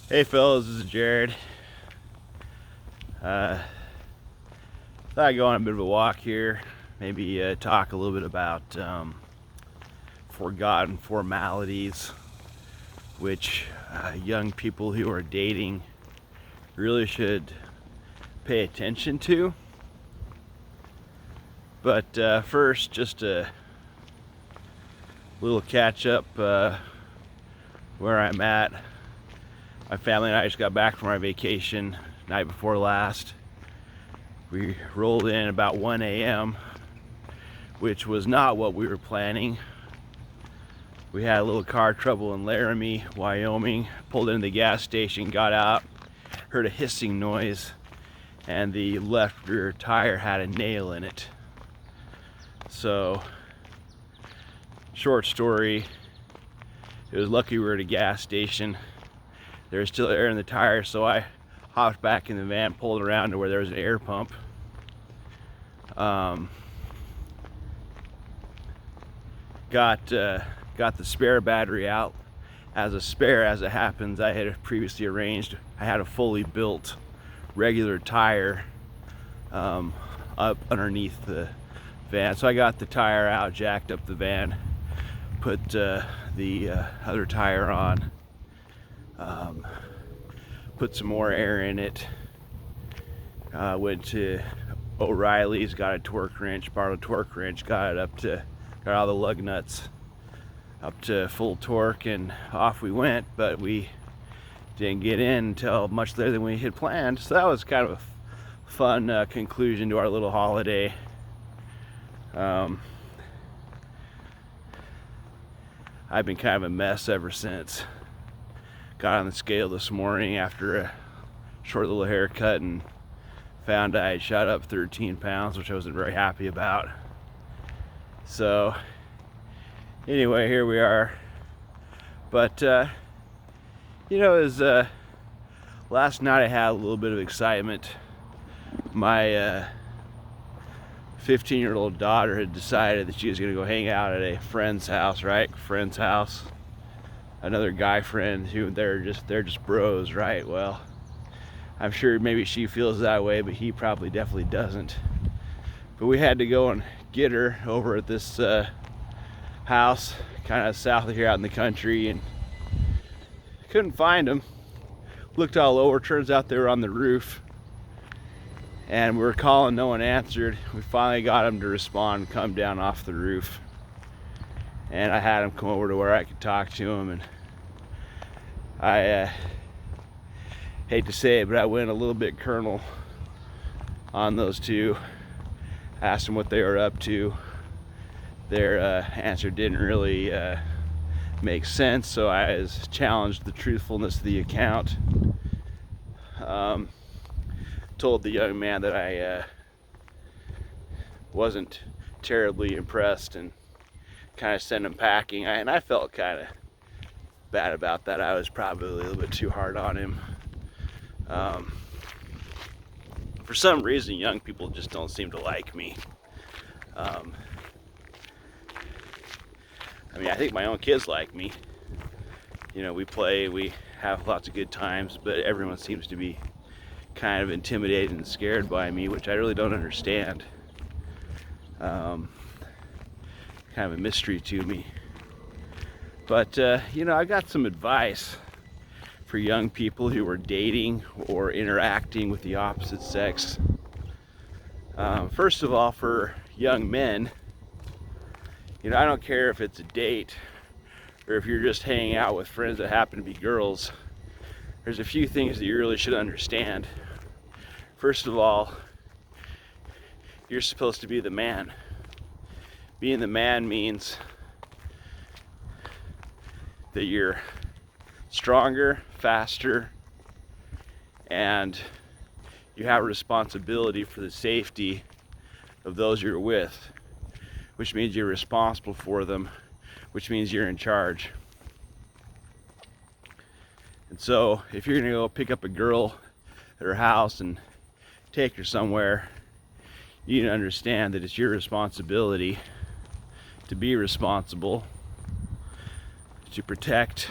Hey fellas, this is Jared. Thought I'd go on a bit of a walk here, maybe talk a little bit about forgotten formalities, which young people who are dating really should pay attention to. But first, just a little catch up where I'm at. My family and I just got back from our vacation night before last. We rolled in about 1 a.m., which was not what we were planning. We had a little car trouble in Laramie, Wyoming. Pulled into the gas station, got out, heard a hissing noise, and the left rear tire had a nail in it. So, short story, it was lucky we were at a gas station. There was still air in the tire, so I hopped back in the van, pulled around to where there was an air pump. Got the spare battery out. As a spare, as it happens, I had previously arranged. I had a fully built regular tire up underneath the van, so I got the tire out, jacked up the van, put the other tire on, put some more air in it. Went to O'Reilly's, got a torque wrench, borrowed a torque wrench, got all the lug nuts up to full torque, and off we went. But we didn't get in until much later than we had planned, so that was kind of a fun conclusion to our little holiday. I've been kind of a mess ever since. Got on the scale this morning after a short little haircut and found I had shot up 13 pounds, which I wasn't very happy about. So anyway, here we are. But it was last night I had a little bit of excitement. My 15-year-old daughter had decided that she was going to go hang out at a friend's house, right? Friend's house. Another guy friend who they're just bros, right? Well, I'm sure maybe she feels that way, but he probably definitely doesn't. But we had to go and get her over at this house, kind of south of here out in the country, and couldn't find them. Looked all over, turns out they were on the roof. And we were calling, no one answered. We finally got them to respond, come down off the roof. And I had them come over to where I could talk to them, and I hate to say it, but I went a little bit colonel on those two. Asked them what they were up to. Their answer didn't really make sense, so I challenged the truthfulness of the account. Told the young man that I wasn't terribly impressed and kind of sent him packing. And I felt kind of bad about that. I was probably a little bit too hard on him. For some reason, young people just don't seem to like me. I mean, I think my own kids like me. We play, we have lots of good times, but everyone seems to be kind of intimidated and scared by me, which I really don't understand. Kind of a mystery to me. But I got some advice for young people who are dating or interacting with the opposite sex. First of all, for young men, I don't care if it's a date or if you're just hanging out with friends that happen to be girls. There's a few things that you really should understand. First of all, you're supposed to be the man. Being the man means that you're stronger, faster, and you have a responsibility for the safety of those you're with, which means you're responsible for them, which means you're in charge. And so if you're gonna go pick up a girl at her house and take her somewhere, you need to understand that it's your responsibility to be responsible, to protect,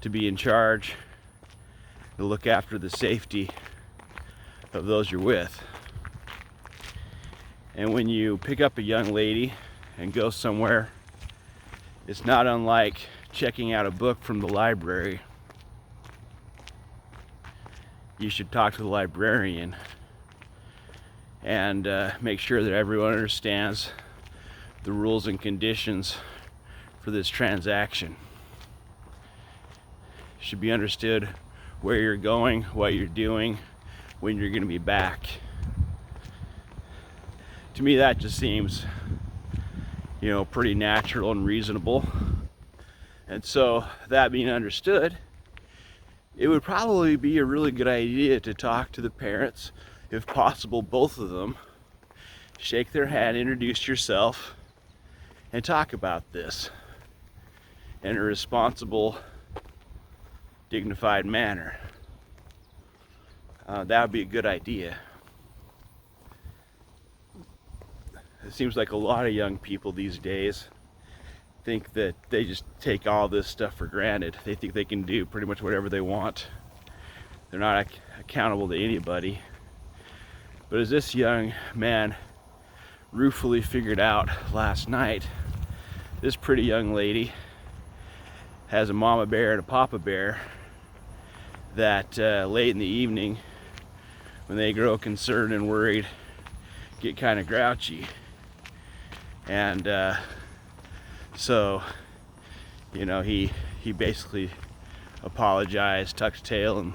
to be in charge, to look after the safety of those you're with. And when you pick up a young lady and go somewhere, it's not unlike checking out a book from the library. You should talk to the librarian and make sure that everyone understands the rules and conditions for this transaction. It should be understood where you're going, what you're doing, when you're going to be back. To me, that just seems, pretty natural and reasonable. And so, that being understood, it would probably be a really good idea to talk to the parents, if possible, both of them. Shake their hand, introduce yourself, and talk about this in a responsible, dignified manner. That would be a good idea. It seems like a lot of young people these days think that they just take all this stuff for granted. They think they can do pretty much whatever they want. They're not accountable to anybody. But as this young man ruefully figured out last night, this pretty young lady has a mama bear and a papa bear that late in the evening, when they grow concerned and worried, get kind of grouchy. And so, he basically apologized, tucked tail, and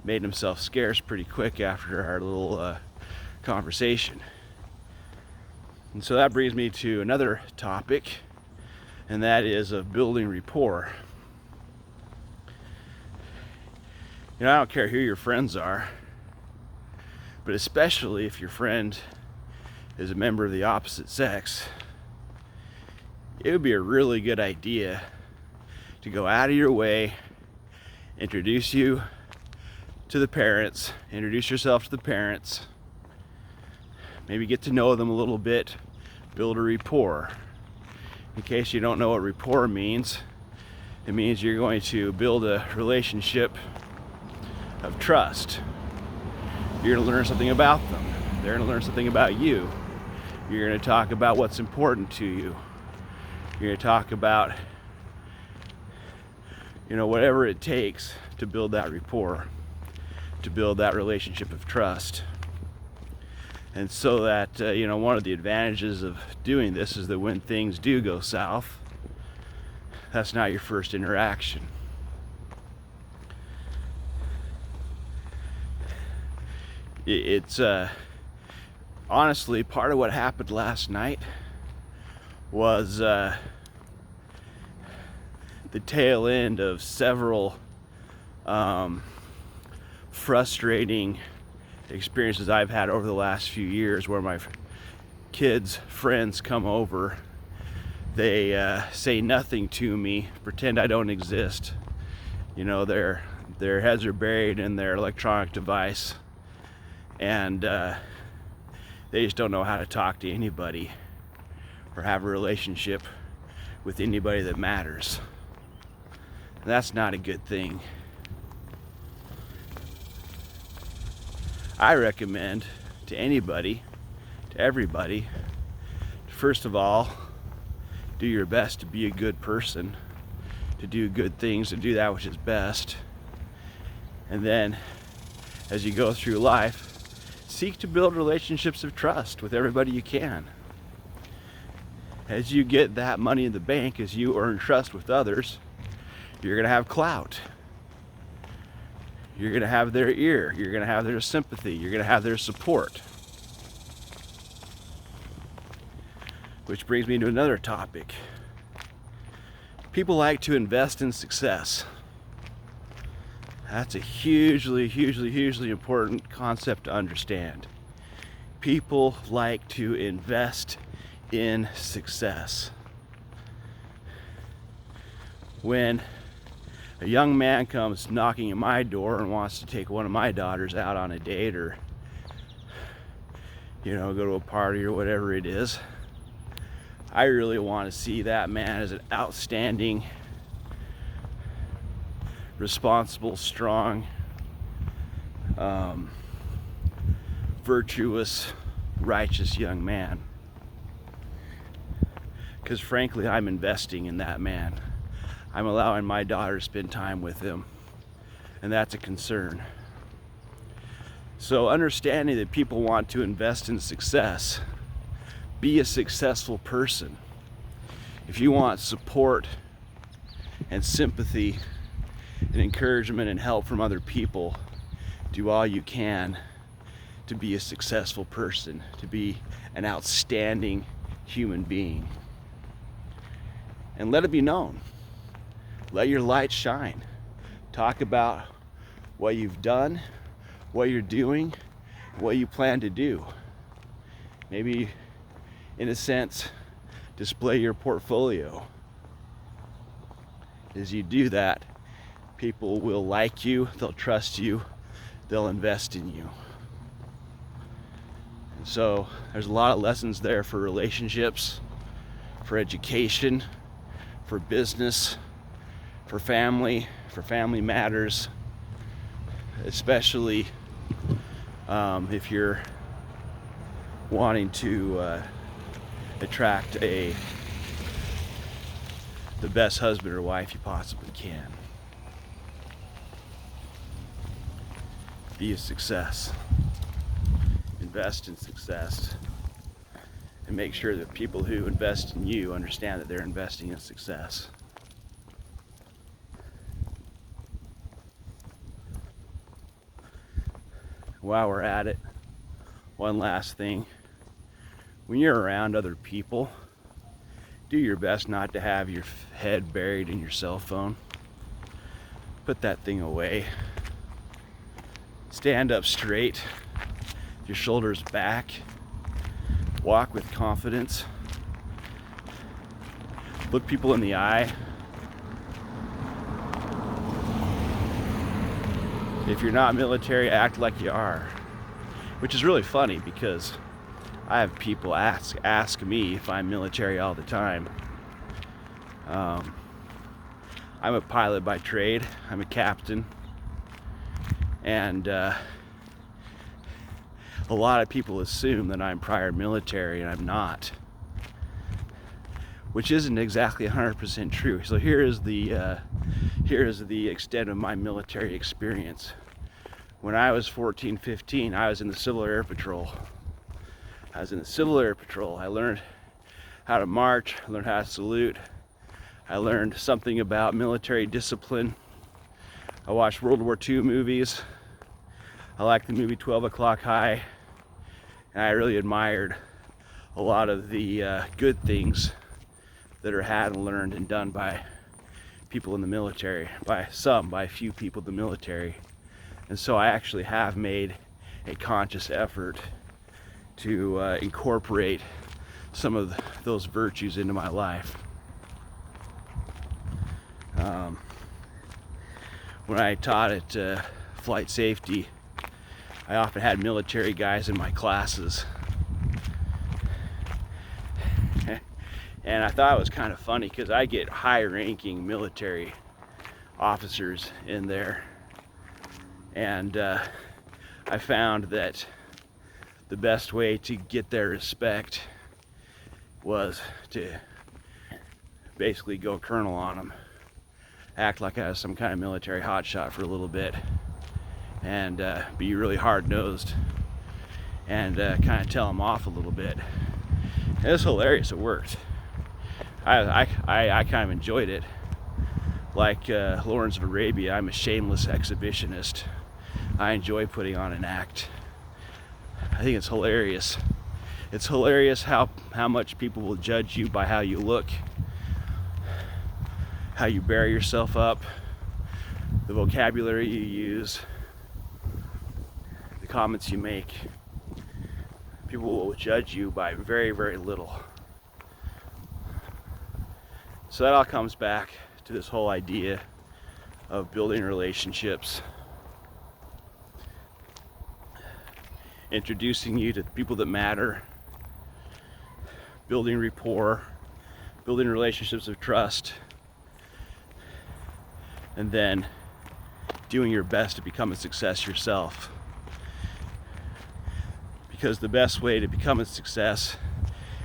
made himself scarce pretty quick after our little conversation. And so that brings me to another topic, and that is of building rapport. I don't care who your friends are, but especially if your friend is a member of the opposite sex, it would be a really good idea to go out of your way, introduce you to the parents, introduce yourself to the parents, maybe get to know them a little bit, build a rapport. In case you don't know what rapport means, it means you're going to build a relationship of trust. You're going to learn something about them. They're going to learn something about you. You're going to talk about what's important to you. You're going to talk about, whatever it takes to build that rapport, to build that relationship of trust. And so that, one of the advantages of doing this is that when things do go south, that's not your first interaction. It's honestly, part of what happened last night was the tail end of several frustrating experiences I've had over the last few years, where my kids' friends come over, they say nothing to me, pretend I don't exist. Their heads are buried in their electronic device, and they just don't know how to talk to anybody or have a relationship with anybody that matters. That's not a good thing. I recommend to anybody, to everybody, to first of all, do your best to be a good person, to do good things, to do that which is best. And then, as you go through life, seek to build relationships of trust with everybody you can. As you get that money in the bank, as you earn trust with others, you're going to have clout. You're going to have their ear. You're going to have their sympathy. You're going to have their support. Which brings me to another topic. People like to invest in success. That's a hugely, hugely, hugely important concept to understand. People like to invest in success. When a young man comes knocking at my door and wants to take one of my daughters out on a date, or go to a party or whatever it is, I really want to see that man as an outstanding, responsible, strong, virtuous, righteous young man. Because frankly, I'm investing in that man. I'm allowing my daughter to spend time with him, and that's a concern. So understanding that people want to invest in success, be a successful person. If you want support and sympathy and encouragement and help from other people, do all you can to be a successful person, to be an outstanding human being. And let it be known. Let your light shine. Talk about what you've done, what you're doing, what you plan to do. Maybe, in a sense, display your portfolio. As you do that, people will like you, they'll trust you, they'll invest in you. And so there's a lot of lessons there for relationships, for education, for business, for family matters, especially if you're wanting to attract the best husband or wife you possibly can. Be a success. Invest in success. And make sure that people who invest in you understand that they're investing in success. While we're at it, one last thing. When you're around other people, do your best not to have your head buried in your cell phone. Put that thing away. Stand up straight, your shoulders back. Walk with confidence. Look people in the eye. If you're not military, act like you are. Which is really funny because I have people ask me if I'm military all the time. I'm a pilot by trade. I'm a captain. And a lot of people assume that I'm prior military, and I'm not. Which isn't exactly 100% true. So here is the extent of my military experience. When I was 14, 15, I was in the Civil Air Patrol. I learned how to march, I learned how to salute. I learned something about military discipline. I watched World War II movies. I liked the movie 12 O'Clock High. And I really admired a lot of the good things that are had and learned and done by people in the military, by a few people in the military. And so I actually have made a conscious effort to incorporate some of those virtues into my life. When I taught at flight safety, I often had military guys in my classes. And I thought it was kind of funny because I get high-ranking military officers in there. And I found that the best way to get their respect was to basically go colonel on them. Act like I was some kind of military hotshot for a little bit. And be really hard-nosed. And kind of tell them off a little bit. It was hilarious, it worked. I kind of enjoyed it. Like Lawrence of Arabia, I'm a shameless exhibitionist. I enjoy putting on an act. I think it's hilarious. It's hilarious how much people will judge you by how you look, how you bear yourself up, the vocabulary you use, the comments you make. People will judge you by very, very little. So that all comes back to this whole idea of building relationships, introducing you to people that matter, building rapport, building relationships of trust, and then doing your best to become a success yourself. because the best way to become a success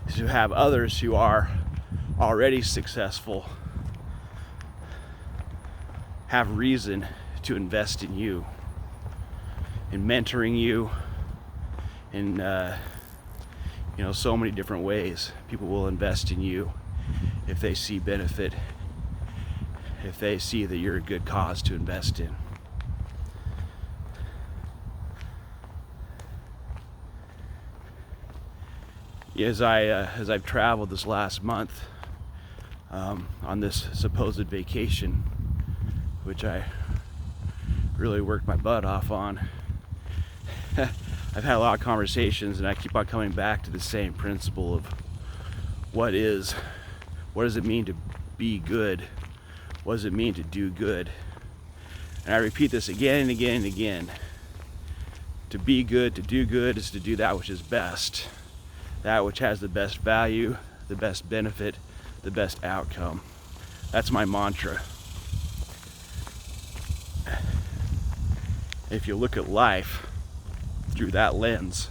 is to have others who are already successful have reason to invest in you, in mentoring you, in so many different ways. People will invest in you if they see benefit, if they see that you're a good cause to invest in. As I've traveled this last month on this supposed vacation, which I really worked my butt off on, I've had a lot of conversations, and I keep on coming back to the same principle of what does it mean to be good? What does it mean to do good? And I repeat this again and again and again. To be good, to do good, is to do that which is best. That which has the best value, the best benefit, the best outcome. That's my mantra. If you look at life through that lens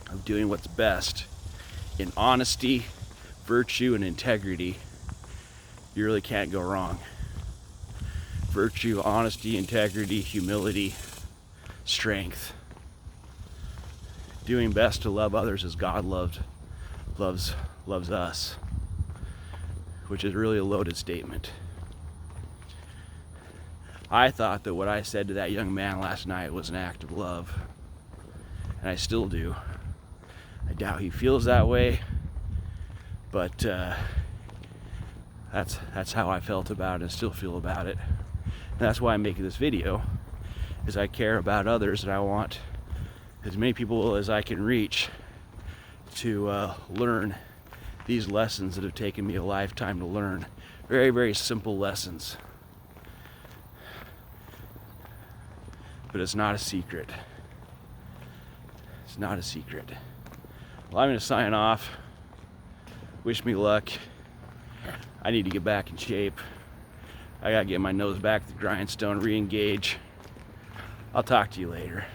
of doing what's best in honesty, virtue, and integrity, you really can't go wrong. Virtue, honesty, integrity, humility, strength. Doing best to love others as God loves us, which is really a loaded statement. I thought that what I said to that young man last night was an act of love, and I still do. I doubt he feels that way, but that's how I felt about it and still feel about it. And that's why I'm making this video, is I care about others, and I want as many people as I can reach to learn these lessons that have taken me a lifetime to learn. Very, very simple lessons. But it's not a secret. It's not a secret. Well, I'm going to sign off. Wish me luck. I need to get back in shape. I got to get my nose back to the grindstone, re-engage. I'll talk to you later.